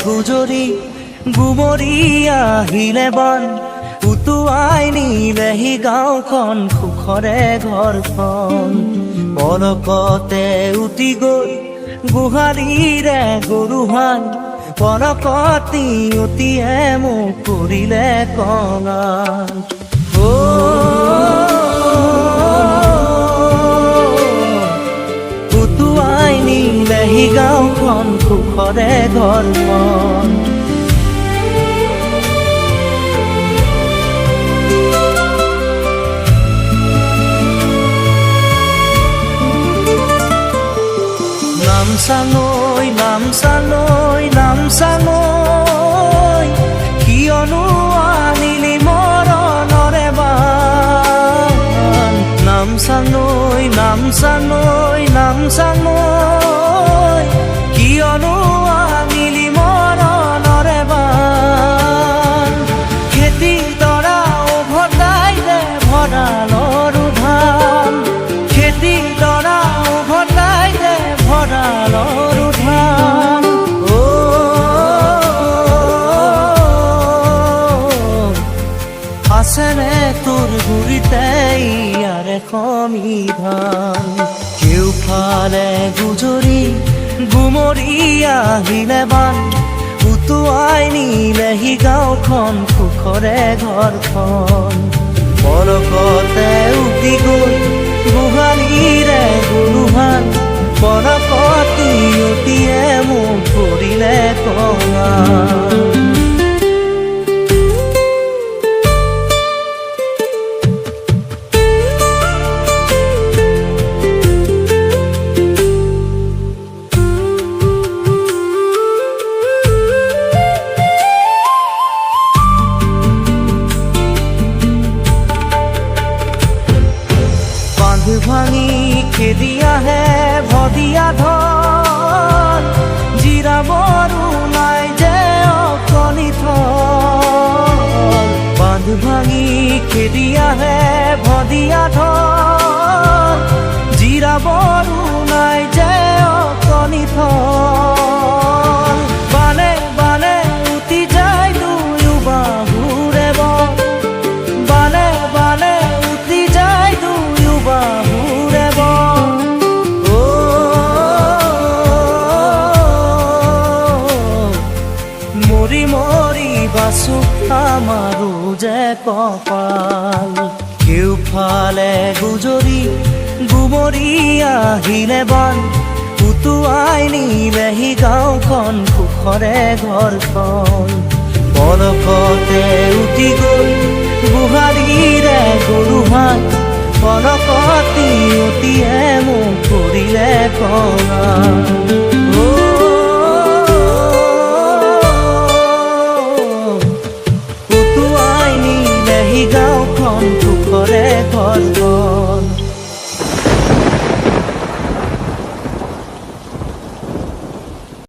গুজৰি গুমৰি আহিলে বান উটুৱাই নিলেহি গাঁওখন সুখৰে ঘৰখন পলকতে উটি গৈ গোহালিৰে গৰুহাল পলকতি উটিয়ে মোক কৰিলে কঙাল উটুৱাই নিলেহি গাঁওখন সুখৰে ঘৰখন নামচাঙৈ কিয়নো আনিলি মৰণৰে বান নামচাঙৈ কিয়নো আনিলি মৰণৰে বান খেতি দৰা উভতাই দে ভঁৰালৰো ধান খেতি দৰা উভতাই দে ভঁৰালৰো ধান আছেনে তোৰ গুৰিতে ইয়াৰে সমিধান কেউফালে গুজৰি গুমৰি আহিলে বান উটুৱাই নিলেহি গাঁওখন সুখৰে ঘৰখন পলকতে উটি গৈ গোহালিৰে গৰুহাল পলকতি উটিয়ে মোক কৰিলে কঙাল ভাঙি খেদি আহে ভদিয়া ধন জিৰাবৰো নাই যে অকণি থল বান্ধ ভাঙি খেদি আহে ভদিয়া ধন জিৰাবৰো নাই যে অকণি থল বানে বানে উটি যায় দুয়ো বাহুৰে বন বানে বানে উটি যায় দুয়ো বাহু মৰি মৰি বাচো আমাৰো যে কপাল কেউফালে গুজৰি গুমৰি আহিলে বান উটুৱাই নিলেহি গাঁওখন সুখৰে ঘৰখন পলকতে উটি গৈ গোহালিৰে গৰুহাল পলকতি উটিয়ে মোক কৰিলে কঙাল